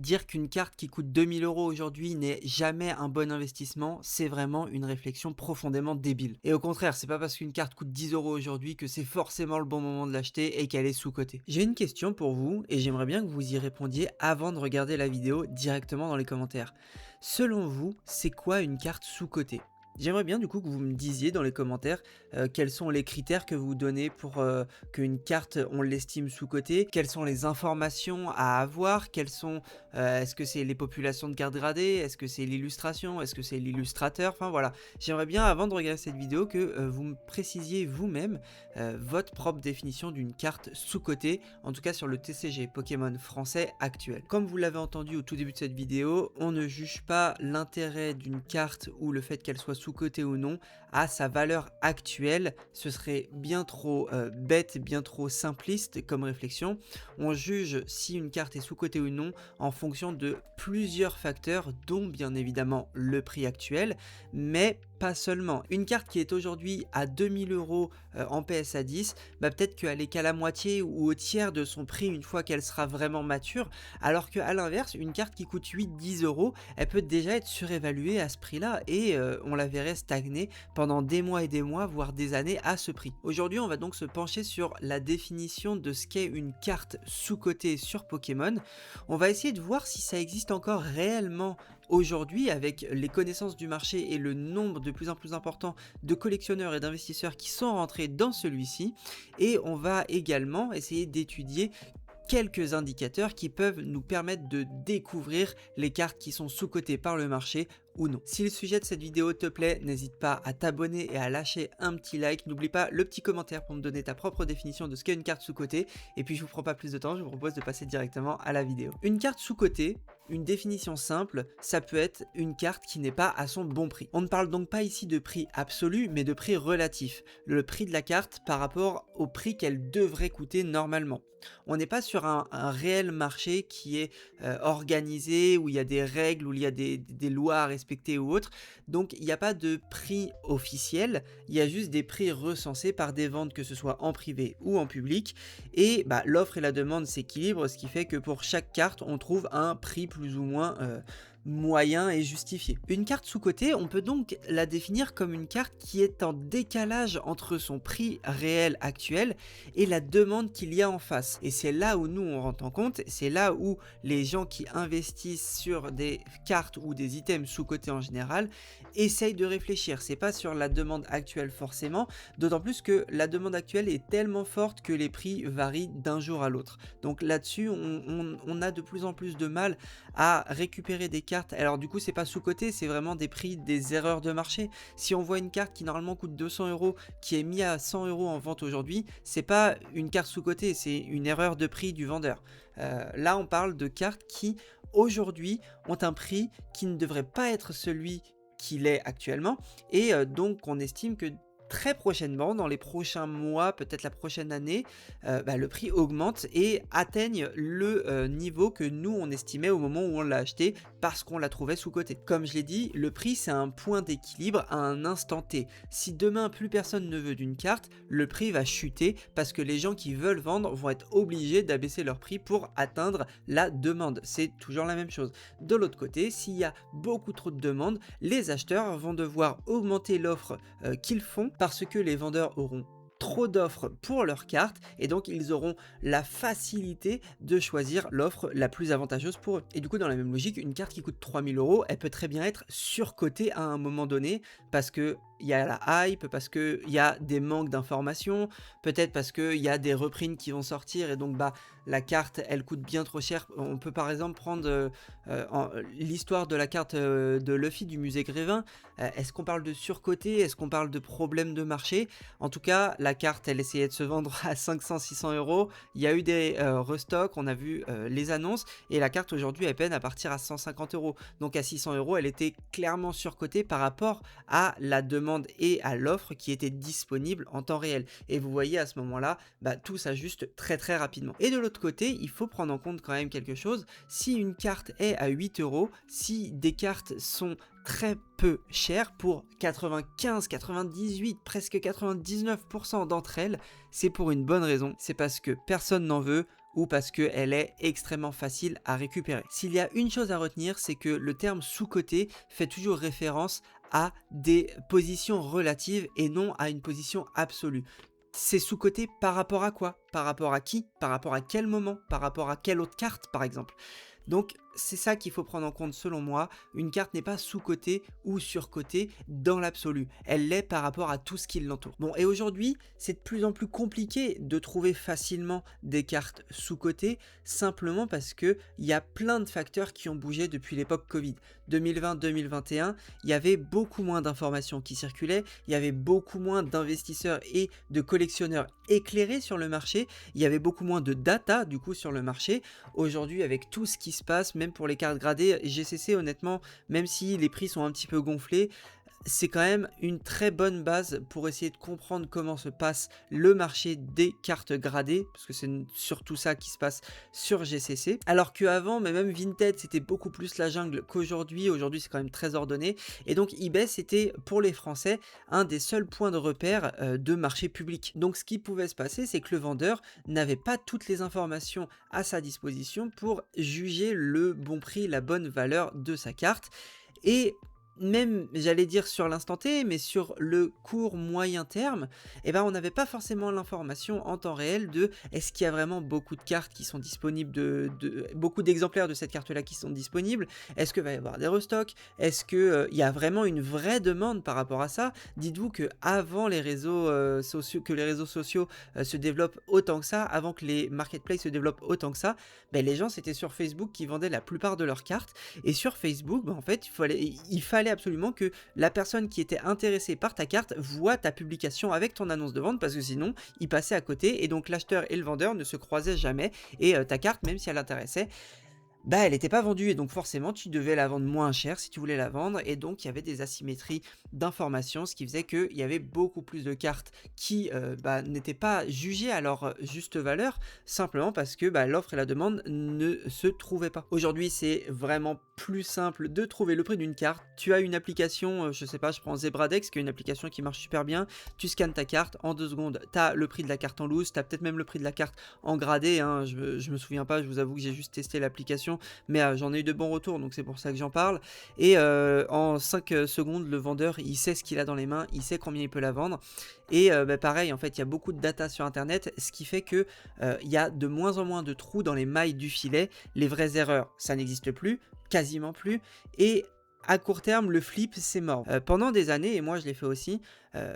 dire qu'une carte qui coûte 2000 € aujourd'hui n'est jamais un bon investissement, c'est vraiment une réflexion profondément débile. Et au contraire, c'est pas parce qu'une carte coûte 10 € aujourd'hui que c'est forcément le bon moment de l'acheter et qu'elle est sous-cotée. J'ai une question pour vous et j'aimerais bien que vous y répondiez avant de regarder la vidéo directement dans les commentaires. Selon vous, c'est quoi une carte sous-cotée? J'aimerais bien du coup que vous me disiez dans les commentaires quels sont les critères que vous donnez pour qu'une carte on l'estime sous-cotée, quelles sont les informations à avoir, est-ce que c'est les populations de cartes gradées, est-ce que c'est l'illustration, est-ce que c'est l'illustrateur, enfin voilà. J'aimerais bien avant de regarder cette vidéo que vous me précisiez vous-même votre propre définition d'une carte sous-cotée, en tout cas sur le TCG Pokémon français actuel. Comme vous l'avez entendu au tout début de cette vidéo, on ne juge pas l'intérêt d'une carte ou le fait qu'elle soit sous-cotée ou non à sa valeur actuelle. Ce serait bien trop bête, bien trop simpliste comme réflexion. On juge si une carte est sous-cotée ou non en fonction de plusieurs facteurs, dont bien évidemment le prix actuel, mais pas seulement. Une carte qui est aujourd'hui à 2000 € en PSA 10, bah peut-être qu'elle est qu'à la moitié ou au tiers de son prix une fois qu'elle sera vraiment mature, alors qu'à l'inverse, une carte qui coûte 8-10 €, elle peut déjà être surévaluée à ce prix-là et on la verrait stagner pendant des mois et des mois, voire des années à ce prix. Aujourd'hui, on va donc se pencher sur la définition de ce qu'est une carte sous-cotée sur Pokémon. On va essayer de voir si ça existe encore réellement aujourd'hui avec les connaissances du marché et le nombre de plus en plus important de collectionneurs et d'investisseurs qui sont rentrés dans celui-ci, et on va également essayer d'étudier quelques indicateurs qui peuvent nous permettre de découvrir les cartes qui sont sous-cotées par le marché ou non. Si le sujet de cette vidéo te plaît, n'hésite pas à t'abonner et à lâcher un petit like. N'oublie pas le petit commentaire pour me donner ta propre définition de ce qu'est une carte sous-cotée. Et puis je vous prends pas plus de temps, je vous propose de passer directement à la vidéo. Une carte sous-cotée, une définition simple, ça peut être une carte qui n'est pas à son bon prix. On ne parle donc pas ici de prix absolu, mais de prix relatif. Le prix de la carte par rapport au prix qu'elle devrait coûter normalement. On n'est pas sur un réel marché qui est organisé, où il y a des règles, où il y a des lois à respecter ou autre. Donc il n'y a pas de prix officiel, il y a juste des prix recensés par des ventes, que ce soit en privé ou en public. Et bah, l'offre et la demande s'équilibrent, ce qui fait que pour chaque carte, on trouve un prix plus ou moins moyen et justifié. Une carte sous-cotée, on peut donc la définir comme une carte qui est en décalage entre son prix réel actuel et la demande qu'il y a en face. Et c'est là où nous on rentre en compte, c'est là où les gens qui investissent sur des cartes ou des items sous-cotés en général essayent de réfléchir. C'est pas sur la demande actuelle forcément, d'autant plus que la demande actuelle est tellement forte que les prix varient d'un jour à l'autre. Donc là-dessus, on a de plus en plus de mal à récupérer des cartes. Alors du coup, c'est pas sous-coté, c'est vraiment des prix, des erreurs de marché. Si on voit une carte qui normalement coûte 200 € qui est mise à 100 € en vente aujourd'hui, c'est pas une carte sous-cotée, c'est une erreur de prix du vendeur. Là, on parle de cartes qui aujourd'hui ont un prix qui ne devrait pas être celui qu'il est actuellement, et donc on estime que très prochainement, dans les prochains mois, peut-être la prochaine année, le prix augmente et atteigne le niveau que nous on estimait au moment où on l'a acheté, parce qu'on la trouvait sous-cotée. Comme je l'ai dit, le prix c'est un point d'équilibre à un instant T. Si demain plus personne ne veut d'une carte, le prix va chuter parce que les gens qui veulent vendre vont être obligés d'abaisser leur prix pour atteindre la demande. C'est toujours la même chose. De l'autre côté, s'il y a beaucoup trop de demandes, les acheteurs vont devoir augmenter l'offre qu'ils font, parce que les vendeurs auront trop d'offres pour leurs cartes et donc ils auront la facilité de choisir l'offre la plus avantageuse pour eux. Et du coup, dans la même logique, une carte qui coûte 3000 €, elle peut très bien être surcotée à un moment donné parce que il y a la hype, parce qu'il y a des manques d'informations, peut-être parce qu'il y a des reprints qui vont sortir et donc bah la carte elle coûte bien trop cher. On peut par exemple prendre l'histoire de la carte de Luffy du musée Grévin. Est-ce qu'on parle de surcoté? Est-ce qu'on parle de problème de marché? En tout cas, la carte elle essayait de se vendre à 500-600 €. Il y a eu des restocks, on a vu les annonces et la carte aujourd'hui elle peine à partir à 150 €. Donc à 600 € elle était clairement surcotée par rapport à la demande et à l'offre qui était disponible en temps réel. Et vous voyez à ce moment-là, tout s'ajuste très très rapidement. Et de l'autre côté, il faut prendre en compte quand même quelque chose. Si une carte est à 8 €, si des cartes sont très peu chères, pour 95, 98, presque 99% d'entre elles, c'est pour une bonne raison. C'est parce que personne n'en veut ou parce qu'elle est extrêmement facile à récupérer. S'il y a une chose à retenir, c'est que le terme sous-coté fait toujours référence à des positions relatives et non à une position absolue. C'est sous-coté par rapport à quoi? Par rapport à qui? Par rapport à quel moment? Par rapport à quelle autre carte, par exemple? Donc, c'est ça qu'il faut prendre en compte selon moi. Une carte n'est pas sous-cotée ou surcotée dans l'absolu. Elle l'est par rapport à tout ce qui l'entoure. Bon, et aujourd'hui, c'est de plus en plus compliqué de trouver facilement des cartes sous-cotées, simplement parce qu'il y a plein de facteurs qui ont bougé depuis l'époque Covid. 2020-2021, il y avait beaucoup moins d'informations qui circulaient, il y avait beaucoup moins d'investisseurs et de collectionneurs éclairés sur le marché, il y avait beaucoup moins de data du coup sur le marché. Aujourd'hui, avec tout ce qui se passe, même pour les cartes gradées, GCC honnêtement, même si les prix sont un petit peu gonflés, c'est quand même une très bonne base pour essayer de comprendre comment se passe le marché des cartes gradées, parce que c'est surtout ça qui se passe sur GCC. Alors qu'avant, mais même Vinted, c'était beaucoup plus la jungle qu'aujourd'hui. Aujourd'hui, c'est quand même très ordonné. Et donc, eBay, c'était pour les Français un des seuls points de repère de marché public. Donc, ce qui pouvait se passer, c'est que le vendeur n'avait pas toutes les informations à sa disposition pour juger le bon prix, la bonne valeur de sa carte. Et même, j'allais dire sur l'instant T, mais sur le court moyen terme, eh ben, on n'avait pas forcément l'information en temps réel de est-ce qu'il y a vraiment beaucoup de cartes qui sont disponibles, beaucoup d'exemplaires de cette carte-là qui sont disponibles, est-ce qu'il va y avoir des restocks, est-ce qu'il y a vraiment une vraie demande par rapport à ça. Dites-vous que avant les réseaux sociaux se développent autant que ça, avant que les marketplaces se développent autant que ça, ben, les gens c'était sur Facebook qui vendaient la plupart de leurs cartes, et sur Facebook, ben, en fait, il fallait absolument que la personne qui était intéressée par ta carte voit ta publication avec ton annonce de vente, parce que sinon il passait à côté et donc l'acheteur et le vendeur ne se croisaient jamais, et ta carte, même si elle intéressait, bah, elle n'était pas vendue, et donc forcément tu devais la vendre moins cher si tu voulais la vendre, et donc il y avait des asymétries d'informations, ce qui faisait qu'il y avait beaucoup plus de cartes qui n'étaient pas jugées à leur juste valeur, simplement parce que l'offre et la demande ne se trouvaient pas. Aujourd'hui, c'est vraiment plus simple de trouver le prix d'une carte. Tu as une application, je sais pas, je prends Zebradex, qui est une application qui marche super bien, tu scannes ta carte, en 2 secondes, tu as le prix de la carte en loose, tu as peut-être même le prix de la carte en gradé, hein, je me souviens pas, je vous avoue que j'ai juste testé l'application, mais j'en ai eu de bons retours, donc c'est pour ça que j'en parle. Et en 5 secondes, le vendeur, il sait ce qu'il a dans les mains, il sait combien il peut la vendre. Et pareil, en fait, il y a beaucoup de data sur Internet, ce qui fait que il y a de moins en moins de trous dans les mailles du filet. Les vraies erreurs, ça n'existe plus, quasiment plus. Et à court terme, le flip, c'est mort. Pendant des années, et moi je l'ai fait aussi,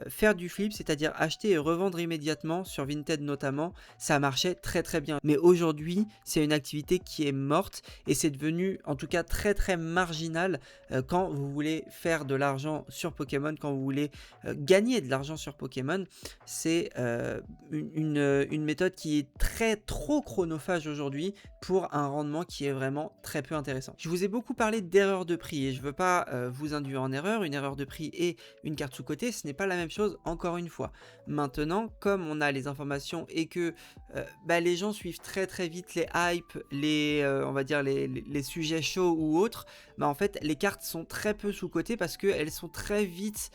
faire du flip, c'est-à-dire acheter et revendre immédiatement, sur Vinted notamment, ça marchait très très bien. Mais aujourd'hui, c'est une activité qui est morte, et c'est devenu en tout cas très très marginal quand vous voulez faire de l'argent sur Pokémon, quand vous voulez gagner de l'argent sur Pokémon. C'est une méthode qui est trop chronophage aujourd'hui pour un rendement qui est vraiment très peu intéressant. Je vous ai beaucoup parlé d'erreur de prix, et je veux pas vous induire en erreur. Une erreur de prix et une carte sous-cotée, ce n'est pas la même chose, encore une fois. Maintenant, comme on a les informations et que les gens suivent très très vite les hypes, on va dire les sujets chauds ou autres, en fait les cartes sont très peu sous-cotées parce qu'elles sont très vite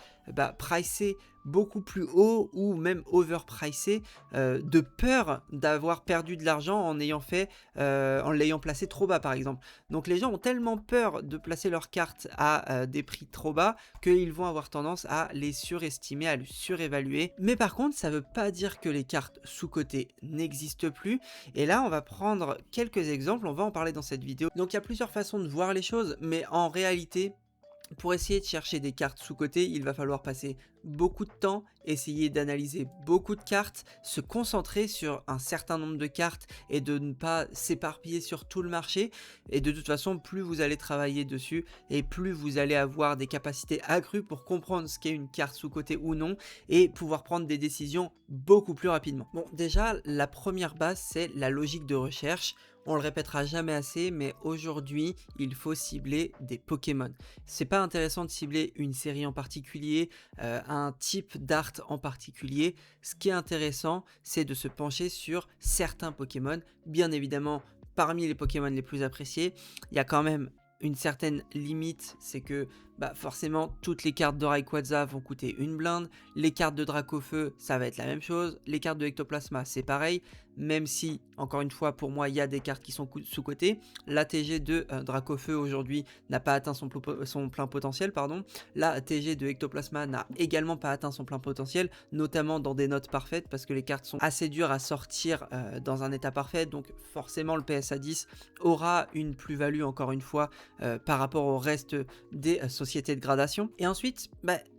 pricées beaucoup plus haut, ou même overpricées, de peur d'avoir perdu de l'argent en l'ayant placé trop bas par exemple. Donc les gens ont tellement peur de placer leurs cartes à des prix trop bas qu'ils vont avoir tendance à les surestimer, à les surévaluer. Mais par contre, ça veut pas dire que les cartes sous-cotées n'existent plus, et là on va prendre quelques exemples, on va en parler dans cette vidéo. Donc il y a plusieurs façons de voir les choses, mais en réalité, pour essayer de chercher des cartes sous-cotées, il va falloir passer beaucoup de temps, essayer d'analyser beaucoup de cartes, se concentrer sur un certain nombre de cartes et de ne pas s'éparpiller sur tout le marché. Et de toute façon, plus vous allez travailler dessus et plus vous allez avoir des capacités accrues pour comprendre ce qu'est une carte sous-cotée ou non, et pouvoir prendre des décisions beaucoup plus rapidement. Bon, déjà, la première base, c'est la logique de recherche. On le répétera jamais assez, mais aujourd'hui, il faut cibler des Pokémon. C'est pas intéressant de cibler une série en particulier, un type d'art en particulier. Ce qui est intéressant, c'est de se pencher sur certains Pokémon. Bien évidemment, parmi les Pokémon les plus appréciés, il y a quand même une certaine limite, c'est que Bah forcément, toutes les cartes de Rayquaza vont coûter une blinde, les cartes de Dracofeu, ça va être la même chose, les cartes de Ectoplasma, c'est pareil, même si, encore une fois, pour moi, il y a des cartes qui sont sous-cotées. La TG de Dracofeu aujourd'hui n'a pas atteint son plein potentiel, pardon. La TG de Ectoplasma n'a également pas atteint son plein potentiel, notamment dans des notes parfaites, parce que les cartes sont assez dures à sortir dans un état parfait, donc forcément le PSA 10 aura une plus-value, encore une fois, par rapport au reste des sociétés de gradation. Et ensuite,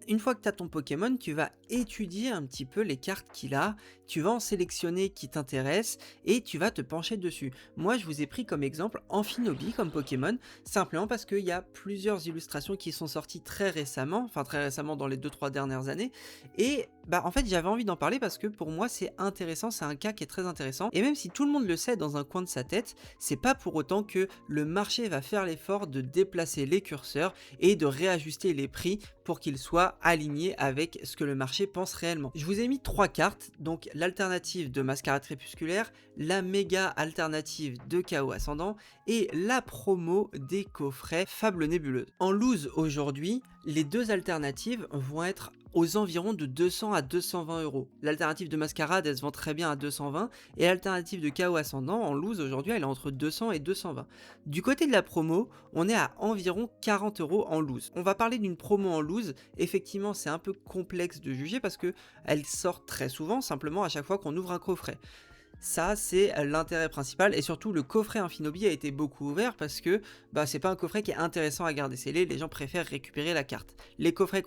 une fois que tu as ton Pokémon, tu vas étudier un petit peu les cartes qu'il a, tu vas en sélectionner qui t'intéressent et tu vas te pencher dessus. Moi, je vous ai pris comme exemple Amphinobi comme Pokémon, simplement parce qu'il y a plusieurs illustrations qui sont sorties très récemment dans les 2-3 dernières années, et en fait j'avais envie d'en parler parce que pour moi c'est intéressant, c'est un cas qui est très intéressant, et même si tout le monde le sait dans un coin de sa tête, c'est pas pour autant que le marché va faire l'effort de déplacer les curseurs et de réajuster les prix pour qu'ils soient alignés avec ce que le marché pense réellement. Je vous ai mis 3 cartes, donc l'alternative de Mascarade Crépusculaire, la méga alternative de Chaos Ascendant et la promo des coffrets Fable Nébuleuse. En loose aujourd'hui, les deux alternatives vont être aux environs de 200 à 220 euros. L'alternative de Mascarade, elle se vend très bien à 220, et l'alternative de Chaos Ascendant, en loose aujourd'hui, elle est entre 200 et 220. Du côté de la promo, on est à environ 40 euros en loose. On va parler d'une promo en loose, effectivement c'est un peu complexe de juger parce que elle sort très souvent, simplement à chaque fois qu'on ouvre un coffret. Ça, c'est l'intérêt principal, et surtout le coffret Amphinobi a été beaucoup ouvert parce que c'est pas un coffret qui est intéressant à garder scellé, les gens préfèrent récupérer la carte. Les coffrets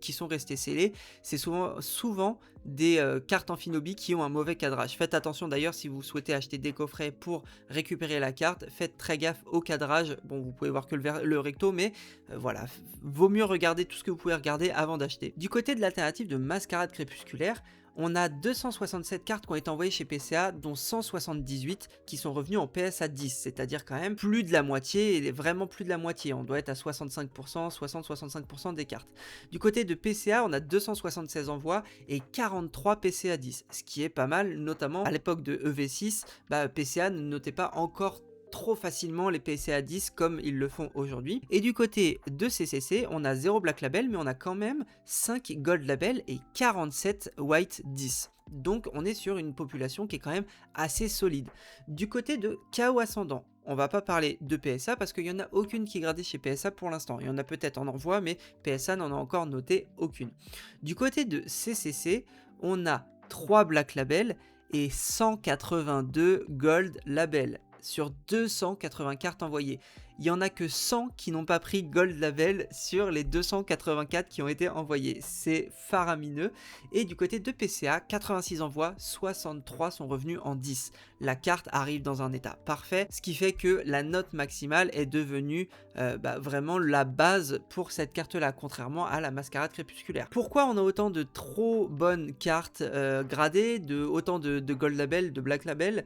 qui sont restés scellés, c'est souvent des cartes Amphinobi qui ont un mauvais cadrage. Faites attention d'ailleurs si vous souhaitez acheter des coffrets pour récupérer la carte, faites très gaffe au cadrage. Bon, vous pouvez voir que le recto, mais voilà, vaut mieux regarder tout ce que vous pouvez regarder avant d'acheter. Du côté de l'alternative de Mascarade Crépusculaire, on a 267 cartes qui ont été envoyées chez PCA, dont 178 qui sont revenues en PSA 10, c'est-à-dire quand même plus de la moitié, et vraiment plus de la moitié, on doit être à 65%, 60-65% des cartes. Du côté de PCA, on a 276 envois et 43 PCA 10, ce qui est pas mal, notamment à l'époque de EV6, PCA ne notait pas encore trop facilement les PCA 10 comme ils le font aujourd'hui. Et du côté de CCC, on a 0 Black Label, mais on a quand même 5 Gold Label et 47 White 10. Donc on est sur une population qui est quand même assez solide. Du côté de Chaos Ascendant, on va pas parler de PSA parce qu'il n'y en a aucune qui est gradée chez PSA pour l'instant. Il y en a peut-être en envoi, mais PSA n'en a encore noté aucune. Du côté de CCC, on a 3 Black Label et 182 Gold Label sur 280 cartes envoyées. Il n'y en a que 100 qui n'ont pas pris Gold Label sur les 284 qui ont été envoyés. C'est faramineux. Et du côté de PCA, 86 envois, 63 sont revenus en 10. La carte arrive dans un état parfait, ce qui fait que la note maximale est devenue vraiment la base pour cette carte-là, contrairement à la Mascarade Crépusculaire. Pourquoi on a autant de trop bonnes cartes gradées, autant de Gold Label, de Black Label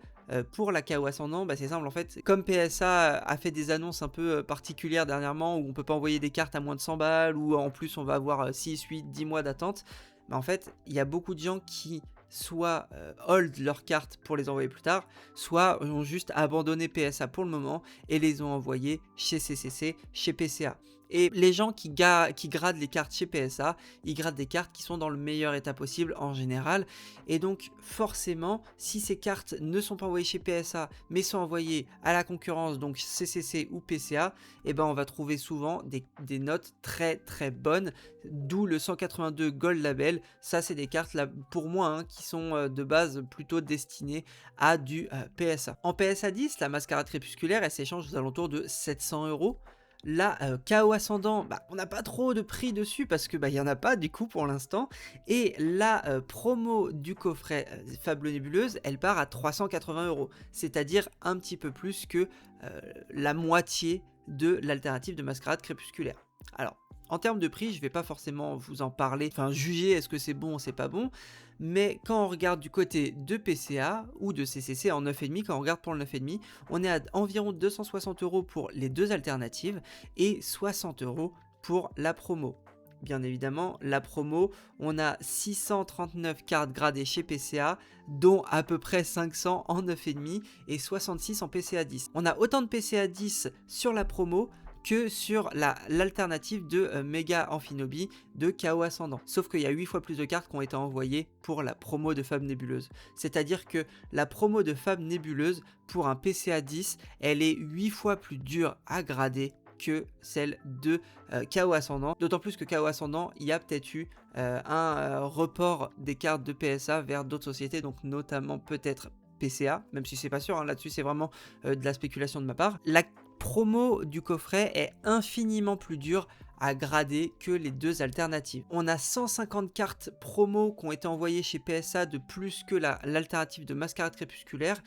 pour la Chaos Ascendant? C'est simple en fait, comme PSA a fait des annonces un peu particulières dernièrement où on peut pas envoyer des cartes à moins de 100 balles, ou en plus on va avoir 6, 8, 10 mois d'attente, en fait il y a beaucoup de gens qui soit hold leurs cartes pour les envoyer plus tard, soit ont juste abandonné PSA pour le moment et les ont envoyées chez CCC, chez PCA. Et les gens qui gradent les cartes chez PSA, ils gradent des cartes qui sont dans le meilleur état possible en général. Et donc forcément, si ces cartes ne sont pas envoyées chez PSA, mais sont envoyées à la concurrence, donc CCC ou PCA, on va trouver souvent des notes très très bonnes, d'où le 182 Gold Label. Ça c'est des cartes là, pour moi qui sont de base plutôt destinées à du PSA. En PSA 10, la Mascarade Crépusculaire, elle s'échange aux alentours de 700 euros. Là, Chaos Ascendant, on n'a pas trop de prix dessus parce que il n'y en a pas du coup pour l'instant. Et la promo du coffret Fable Nébuleuse, elle part à 380 euros, c'est-à-dire un petit peu plus que la moitié de l'alternative de Mascarade Crépusculaire. Alors, en termes de prix, je vais pas forcément vous en parler, juger est-ce que c'est bon ou c'est pas bon, mais quand on regarde du côté de PCA ou de CCC en 9,5, quand on regarde pour le 9,5, on est à environ 260 euros pour les deux alternatives et 60 euros pour la promo. Bien évidemment, la promo, on a 639 cartes gradées chez PCA, dont à peu près 500 en 9,5 et 66 en PCA 10. On a autant de PCA 10 sur la promo que sur l'alternative de Mega Amphinobi de Chaos Ascendant. Sauf qu'il y a 8 fois plus de cartes qui ont été envoyées pour la promo de Fable Nébuleuse. C'est-à-dire que la promo de Fable Nébuleuse pour un PCA 10, elle est 8 fois plus dure à grader que celle de Chaos Ascendant, d'autant plus que Chaos Ascendant, il y a peut-être eu un report des cartes de PSA vers d'autres sociétés, donc notamment peut-être PCA, même si c'est pas sûr, hein, là-dessus c'est vraiment de la spéculation de ma part. La promo du coffret est infiniment plus dure à grader que les deux alternatives. On a 150 cartes promo qui ont été envoyées chez PSA de plus que l'alternative de Mascarade Crépusculaire,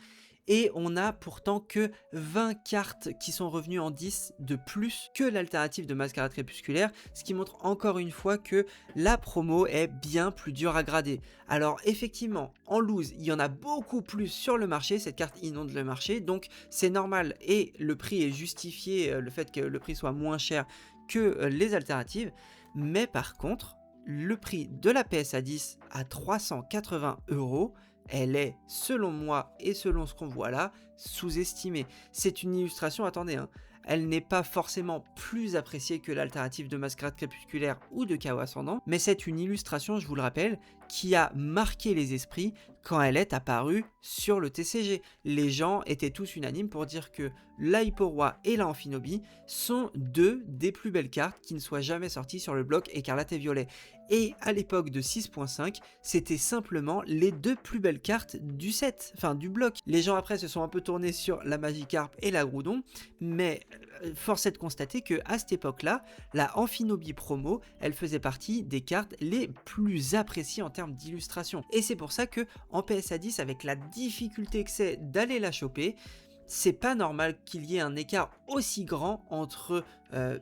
et on a pourtant que 20 cartes qui sont revenues en 10 de plus que l'alternative de Mascarade Crépusculaire, ce qui montre encore une fois que la promo est bien plus dure à grader. Alors effectivement, en loose, il y en a beaucoup plus sur le marché, cette carte inonde le marché, donc c'est normal et le prix est justifié, le fait que le prix soit moins cher que les alternatives, mais par contre, le prix de la PSA 10 à 380 €, elle est, selon moi et selon ce qu'on voit là, sous-estimée. C'est une illustration, attendez, hein, elle n'est pas forcément plus appréciée que l'alternative de Mascarade Crépusculaire ou de Chaos Ascendant, mais c'est une illustration, je vous le rappelle, qui a marqué les esprits quand elle est apparue sur le TCG. Les gens étaient tous unanimes pour dire que la Hippo-Roi et la Amphinobi sont deux des plus belles cartes qui ne soient jamais sorties sur le bloc écarlate et violet. Et à l'époque de 6.5, c'était simplement les deux plus belles cartes du set, enfin du bloc. Les gens après se sont un peu tournés sur la Magikarp et la Groudon, mais force est de constater que à cette époque-là, la Amphinobi promo, elle faisait partie des cartes les plus appréciées en termes d'illustration. Et c'est pour ça que en PSA 10, avec la difficulté que c'est d'aller la choper, c'est pas normal qu'il y ait un écart aussi grand entre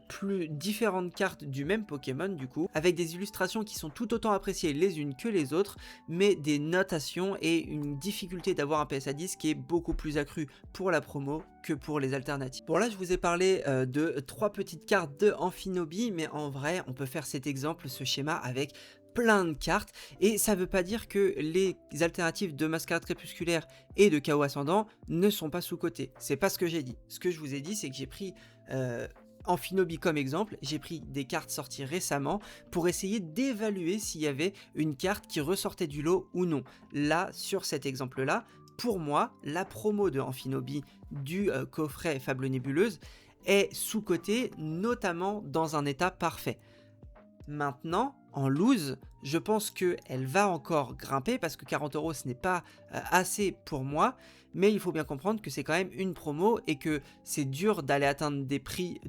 plus différentes cartes du même Pokémon du coup, avec des illustrations qui sont tout autant appréciées les unes que les autres, mais des notations et une difficulté d'avoir un PSA 10 qui est beaucoup plus accrue pour la promo que pour les alternatives. Bon là je vous ai parlé de 3 petites cartes de Amphinobi, mais en vrai on peut faire cet exemple, ce schéma avec plein de cartes, et ça veut pas dire que les alternatives de Mascarade Crépusculaire et de Chaos Ascendant ne sont pas sous-cotées. C'est pas ce que j'ai dit. Ce que je vous ai dit, c'est que j'ai pris Amphinobi comme exemple, j'ai pris des cartes sorties récemment pour essayer d'évaluer s'il y avait une carte qui ressortait du lot ou non. Là, sur cet exemple-là, pour moi, la promo de Amphinobi du coffret Fable Nébuleuse est sous-cotée, notamment dans un état parfait. Maintenant, en loose, je pense qu'elle va encore grimper parce que 40 € ce n'est pas assez pour moi, mais il faut bien comprendre que c'est quand même une promo et que c'est dur d'aller atteindre des prix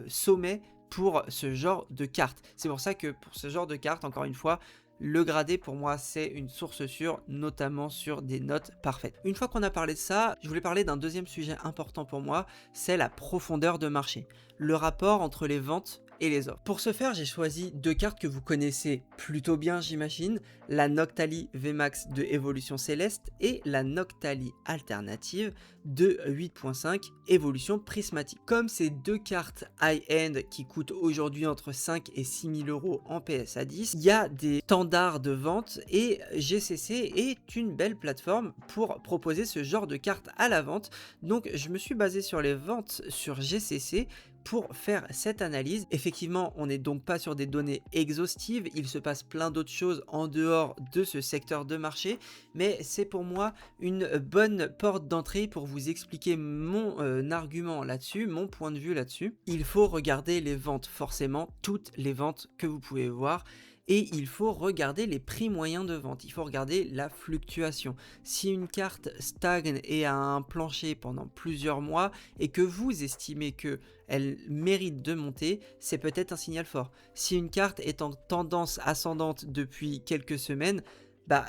sommets pour ce genre de cartes. C'est pour ça que pour ce genre de cartes, encore une fois, le gradé pour moi c'est une source sûre, notamment sur des notes parfaites. Une fois qu'on a parlé de ça, je voulais parler d'un deuxième sujet important pour moi, c'est la profondeur de marché. Le rapport entre les ventes et les offres. Pour ce faire, j'ai choisi deux cartes que vous connaissez plutôt bien, j'imagine, la Noctali VMAX de Évolution Céleste et la Noctali Alternative de 8.5 Évolution Prismatique. Comme ces deux cartes high-end qui coûtent aujourd'hui entre 5 et 6 000 € en PSA 10, il y a des standards de vente et GCC est une belle plateforme pour proposer ce genre de cartes à la vente. Donc je me suis basé sur les ventes sur GCC pour faire cette analyse. Effectivement, on n'est donc pas sur des données exhaustives, il se passe plein d'autres choses en dehors de ce secteur de marché, mais c'est pour moi une bonne porte d'entrée pour vous expliquer mon argument là-dessus, mon point de vue là-dessus. Il faut regarder les ventes, forcément, toutes les ventes que vous pouvez voir, et il faut regarder les prix moyens de vente, il faut regarder la fluctuation. Si une carte stagne et a un plancher pendant plusieurs mois et que vous estimez que elle mérite de monter, c'est peut-être un signal fort. Si une carte est en tendance ascendante depuis quelques semaines,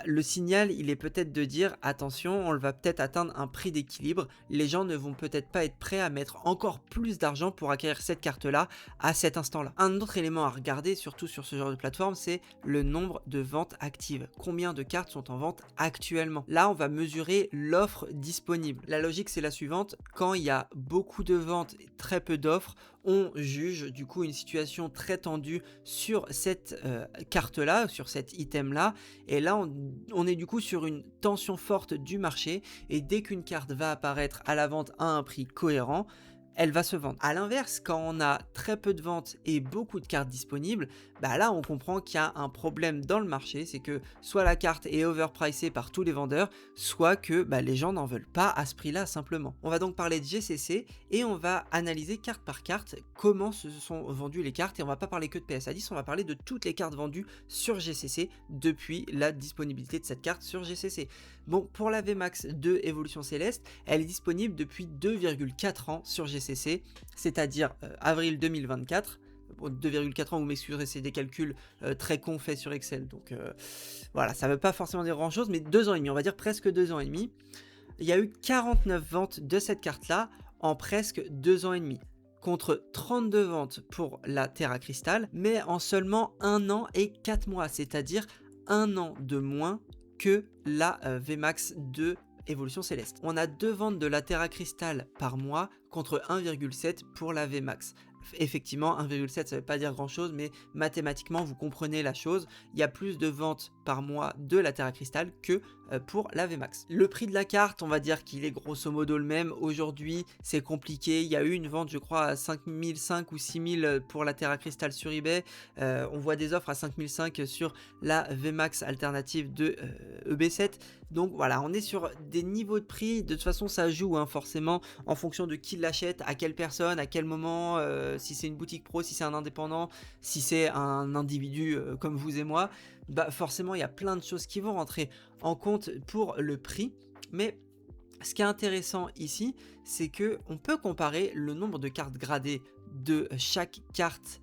le signal, il est peut-être de dire attention, on va peut-être atteindre un prix d'équilibre. Les gens ne vont peut-être pas être prêts à mettre encore plus d'argent pour acquérir cette carte-là à cet instant-là. Un autre élément à regarder, surtout sur ce genre de plateforme, c'est le nombre de ventes actives. Combien de cartes sont en vente actuellement? Là, on va mesurer l'offre disponible. La logique, c'est la suivante. Quand il y a beaucoup de ventes et très peu d'offres, on juge du coup une situation très tendue sur cette carte-là, sur cet item-là. Et là, on est du coup sur une tension forte du marché. Et dès qu'une carte va apparaître à la vente à un prix cohérent, elle va se vendre. À l'inverse, quand on a très peu de ventes et beaucoup de cartes disponibles, bah là on comprend qu'il y a un problème dans le marché, c'est que soit la carte est overpricée par tous les vendeurs, soit que les gens n'en veulent pas à ce prix-là simplement. On va donc parler de GCC et on va analyser carte par carte comment se sont vendues les cartes, et on va pas parler que de PSA 10, on va parler de toutes les cartes vendues sur GCC depuis la disponibilité de cette carte sur GCC. Bon, pour la VMAX 2 Évolution Céleste, elle est disponible depuis 2,4 ans sur GCC, c'est-à-dire avril 2024. Bon, 2,4 ans, vous m'excuserez, c'est des calculs très cons faits sur Excel, donc voilà, ça ne veut pas forcément dire grand-chose, mais 2 ans et demi, on va dire presque 2 ans et demi. Il y a eu 49 ventes de cette carte-là en presque 2 ans et demi, contre 32 ventes pour la Terra Crystal, mais en seulement 1 an et 4 mois, c'est-à-dire 1 an de moins que la VMAX 2 Évolution Céleste. On a 2 ventes de la Terra Crystal par mois contre 1,7 pour la VMAX. Effectivement, 1,7 ça ne veut pas dire grand chose, mais mathématiquement vous comprenez la chose, il y a plus de ventes par mois de la Terra Crystal que pour la VMAX. Le prix de la carte, on va dire qu'il est grosso modo le même. Aujourd'hui c'est compliqué, il y a eu une vente je crois à 5005 ou 6000 pour la Terra Crystal sur eBay, on voit des offres à 5005 sur la VMAX alternative de EB7, donc voilà, on est sur des niveaux de prix, de toute façon ça joue forcément en fonction de qui l'achète, à quelle personne, à quel moment, si c'est une boutique pro, si c'est un indépendant, si c'est un individu comme vous et moi, forcément il y a plein de choses qui vont rentrer en compte pour le prix. Mais ce qui est intéressant ici, c'est que on peut comparer le nombre de cartes gradées de chaque carte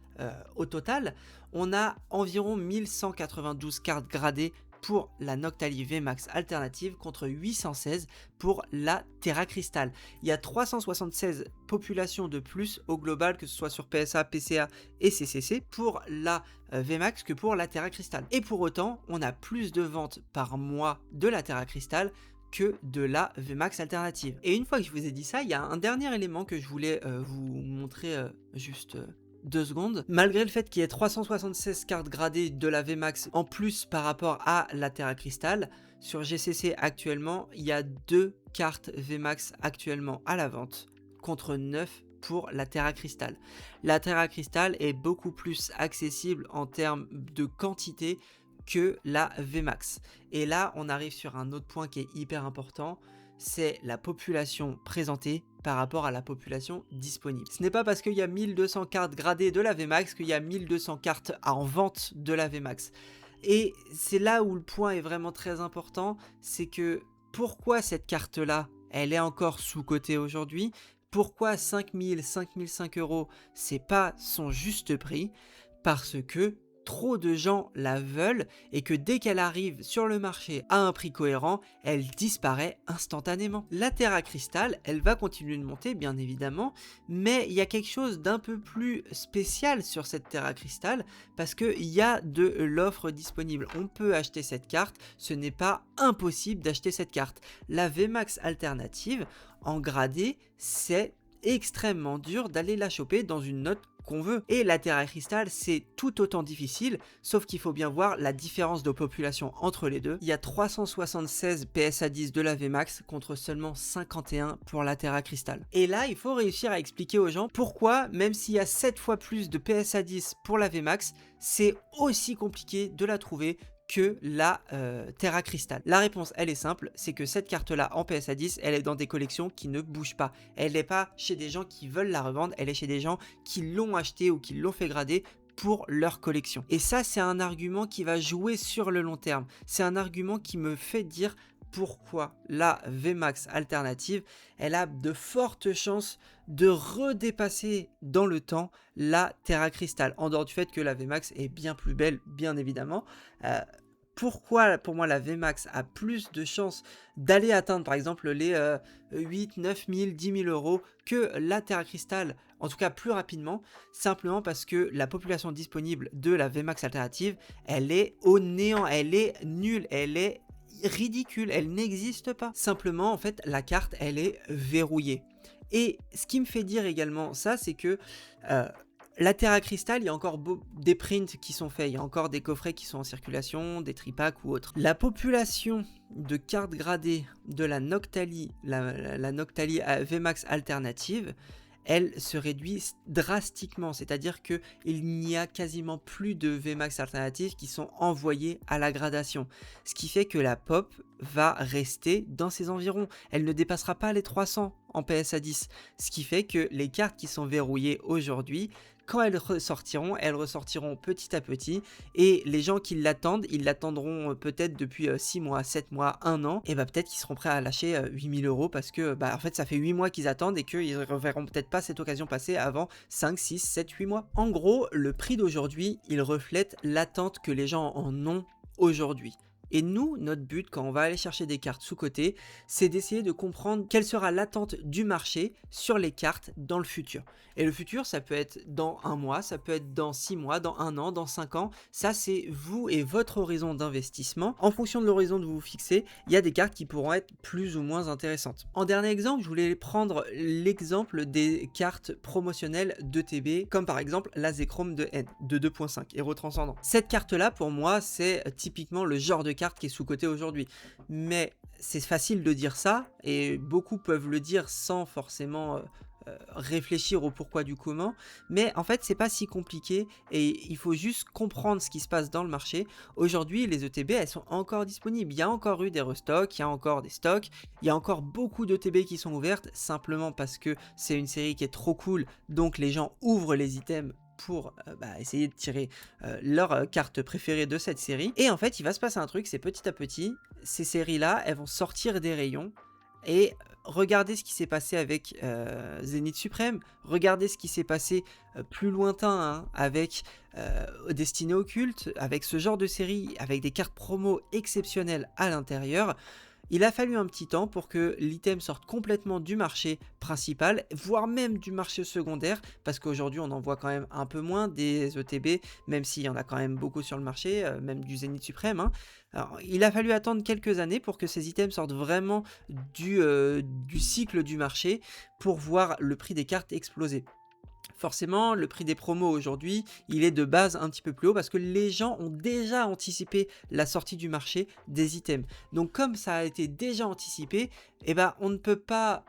au total. On a environ 1192 cartes gradées pour la Noctali VMAX alternative contre 816 pour la Terra Crystal. Il y a 376 populations de plus au global, que ce soit sur PSA, PCA et CCC pour la VMAX que pour la Terra Crystal. Et pour autant, on a plus de ventes par mois de la Terra Crystal que de la VMAX alternative. Et une fois que je vous ai dit ça, il y a un dernier élément que je voulais vous montrer juste 2 secondes. Malgré le fait qu'il y ait 376 cartes gradées de la VMAX en plus par rapport à la Terra Crystal, sur GCC actuellement, il y a 2 cartes VMAX actuellement à la vente contre 9 pour la Terra Crystal. La Terra Crystal est beaucoup plus accessible en termes de quantité que la VMAX. Et là, on arrive sur un autre point qui est hyper important, c'est la population présentée par rapport à la population disponible. Ce n'est pas parce qu'il y a 1200 cartes gradées de la VMAX qu'il y a 1200 cartes en vente de la VMAX. Et c'est là où le point est vraiment très important, c'est que pourquoi cette carte-là, elle est encore sous-cotée aujourd'hui, pourquoi 5000, 5005 euros, c'est pas son juste prix, parce que trop de gens la veulent et que dès qu'elle arrive sur le marché à un prix cohérent, elle disparaît instantanément. La Terra Crystal, elle va continuer de monter bien évidemment, mais il y a quelque chose d'un peu plus spécial sur cette Terra Crystal parce qu'il y a de l'offre disponible. On peut acheter cette carte, ce n'est pas impossible d'acheter cette carte. La VMAX alternative en gradé, c'est extrêmement dur d'aller la choper dans une note qu'on veut. Et la Terra Crystal, c'est tout autant difficile, sauf qu'il faut bien voir la différence de population entre les deux. Il y a 376 PSA 10 de la VMAX contre seulement 51 pour la Terra Crystal. Et là, il faut réussir à expliquer aux gens pourquoi, même s'il y a 7 fois plus de PSA 10 pour la VMAX, c'est aussi compliqué de la trouver que la Terra Crystal. La réponse, elle est simple, c'est que cette carte-là en PSA 10, elle est dans des collections qui ne bougent pas. Elle n'est pas chez des gens qui veulent la revendre, elle est chez des gens qui l'ont acheté ou qui l'ont fait grader pour leur collection. Et ça, c'est un argument qui va jouer sur le long terme. C'est un argument qui me fait dire pourquoi la VMAX alternative, elle a de fortes chances de redépasser dans le temps la Terra Crystal, en dehors du fait que la VMAX est bien plus belle, bien évidemment. Pourquoi pour moi la VMAX a plus de chances d'aller atteindre par exemple les 8, 9 000, 10 000 euros que la Terra Crystal, en tout cas plus rapidement, simplement parce que la population disponible de la VMAX alternative, elle est au néant, elle est nulle, elle est ridicule, elle n'existe pas. Simplement, en fait, la carte, elle est verrouillée. Et ce qui me fait dire également ça, c'est que la Terra Crystal, il y a encore des prints qui sont faits, il y a encore des coffrets qui sont en circulation, des tripacks ou autres. La population de cartes gradées de la Noctali, la Noctali VMAX alternative, elle se réduit drastiquement. C'est-à-dire qu'il n'y a quasiment plus de VMAX alternatives qui sont envoyées à la gradation. Ce qui fait que la pop va rester dans ses environs. Elle ne dépassera pas les 300 en PSA 10. Ce qui fait que les cartes qui sont verrouillées aujourd'hui, quand elles ressortiront petit à petit, et les gens qui l'attendent, ils l'attendront peut-être depuis 6 mois, 7 mois, 1 an, et bah peut-être qu'ils seront prêts à lâcher 8000 € parce que bah en fait ça fait 8 mois qu'ils attendent et qu'ils ne reverront peut-être pas cette occasion passer avant 5, 6, 7, 8 mois. En gros, le prix d'aujourd'hui, il reflète l'attente que les gens en ont aujourd'hui. Et nous, notre but quand on va aller chercher des cartes sous-cotées, c'est d'essayer de comprendre quelle sera l'attente du marché sur les cartes dans le futur. Et le futur, ça peut être dans 1 mois, ça peut être dans 6 mois, dans 1 an, dans 5 ans. Ça, c'est vous et votre horizon d'investissement. En fonction de l'horizon que vous vous fixez, il y a des cartes qui pourront être plus ou moins intéressantes. En dernier exemple, je voulais prendre l'exemple des cartes promotionnelles d'ETB, comme par exemple la Zekrom de N, de 2.5, Héros Transcendant. Cette carte-là, pour moi, c'est typiquement le genre de carte qui est sous-cotée aujourd'hui. Mais c'est facile de dire ça, et beaucoup peuvent le dire sans forcément réfléchir au pourquoi du comment, mais en fait c'est pas si compliqué et il faut juste comprendre ce qui se passe dans le marché. Aujourd'hui les ETB elles sont encore disponibles, il y a encore eu des restocks, il y a encore des stocks, il y a encore beaucoup d'ETB qui sont ouvertes simplement parce que c'est une série qui est trop cool, donc les gens ouvrent les items pour essayer de tirer leur carte préférée de cette série. Et en fait il va se passer un truc, c'est petit à petit ces séries là elles vont sortir des rayons. Et regardez ce qui s'est passé avec Zénith Suprême, regardez ce qui s'est passé plus lointain avec Destinée Occulte, avec ce genre de série, avec des cartes promo exceptionnelles à l'intérieur. Il a fallu un petit temps pour que l'item sorte complètement du marché principal, voire même du marché secondaire, parce qu'aujourd'hui on en voit quand même un peu moins des ETB, même s'il y en a quand même beaucoup sur le marché, même du Zénith Suprême. Hein. Alors, il a fallu attendre quelques années pour que ces items sortent vraiment du cycle du marché pour voir le prix des cartes exploser. Forcément, le prix des promos aujourd'hui, il est de base un petit peu plus haut parce que les gens ont déjà anticipé la sortie du marché des items. Donc comme ça a été déjà anticipé, eh ben, on ne peut pas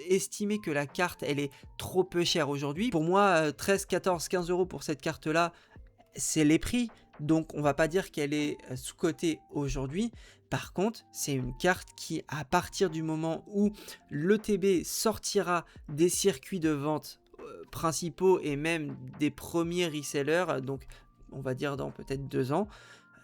estimer que la carte elle est trop peu chère aujourd'hui. Pour moi, 13, 14, 15 € pour cette carte-là, c'est les prix. Donc on va pas dire qu'elle est sous-cotée aujourd'hui. Par contre, c'est une carte qui, à partir du moment où l'ETB sortira des circuits de vente principaux et même des premiers resellers, donc on va dire dans peut-être 2 ans,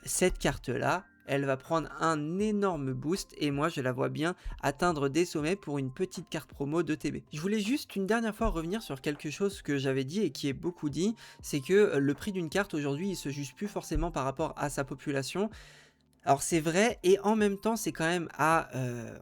cette carte là elle va prendre un énorme boost et moi je la vois bien atteindre des sommets pour une petite carte promo d'ETB. Je voulais juste une dernière fois revenir sur quelque chose que j'avais dit et qui est beaucoup dit, c'est que le prix d'une carte aujourd'hui il se juge plus forcément par rapport à sa population. Alors c'est vrai et en même temps c'est quand même à,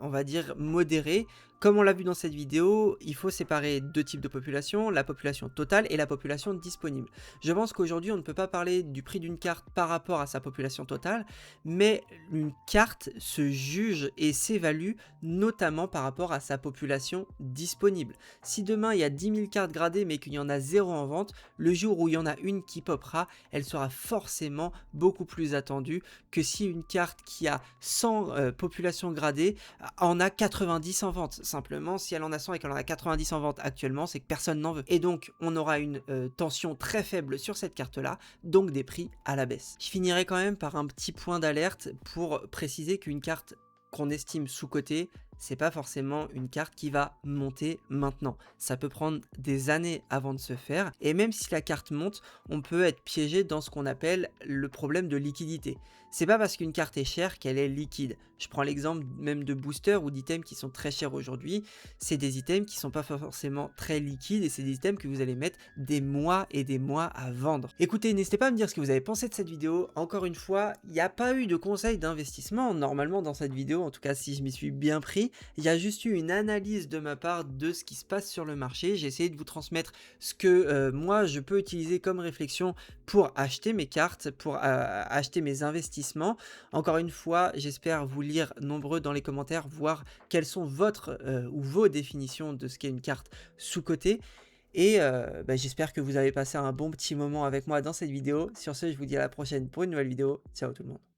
on va dire, modérer. Comme on l'a vu dans cette vidéo, il faut séparer 2 types de population, la population totale et la population disponible. Je pense qu'aujourd'hui on ne peut pas parler du prix d'une carte par rapport à sa population totale, mais une carte se juge et s'évalue notamment par rapport à sa population disponible. Si demain il y a 10 000 cartes gradées mais qu'il y en a 0 en vente, le jour où il y en a une qui popera, elle sera forcément beaucoup plus attendue que si une carte qui a 100 populations gradées en a 90 en vente. Simplement, si elle en a 100 et qu'elle en a 90 en vente actuellement, c'est que personne n'en veut. Et donc, on aura une tension très faible sur cette carte-là, donc des prix à la baisse. Je finirai quand même par un petit point d'alerte pour préciser qu'une carte qu'on estime sous-cotée, c'est pas forcément une carte qui va monter maintenant. Ça peut prendre des années avant de se faire, et même si la carte monte, on peut être piégé dans ce qu'on appelle le problème de liquidité. C'est pas parce qu'une carte est chère qu'elle est liquide. Je prends l'exemple même de boosters ou d'items qui sont très chers aujourd'hui. C'est des items qui sont pas forcément très liquides et c'est des items que vous allez mettre des mois et des mois à vendre. Écoutez, n'hésitez pas à me dire ce que vous avez pensé de cette vidéo. Encore une fois, il n'y a pas eu de conseils d'investissement normalement dans cette vidéo, en tout cas si je m'y suis bien pris. Il y a juste eu une analyse de ma part de ce qui se passe sur le marché. J'ai essayé de vous transmettre ce que moi je peux utiliser comme réflexion pour acheter mes cartes, pour acheter mes investissements. Encore une fois, j'espère vous lire nombreux dans les commentaires, voir quelles sont votre ou vos définitions de ce qu'est une carte sous-cotée. Et j'espère que vous avez passé un bon petit moment avec moi dans cette vidéo. Sur ce, je vous dis à la prochaine pour une nouvelle vidéo. Ciao tout le monde.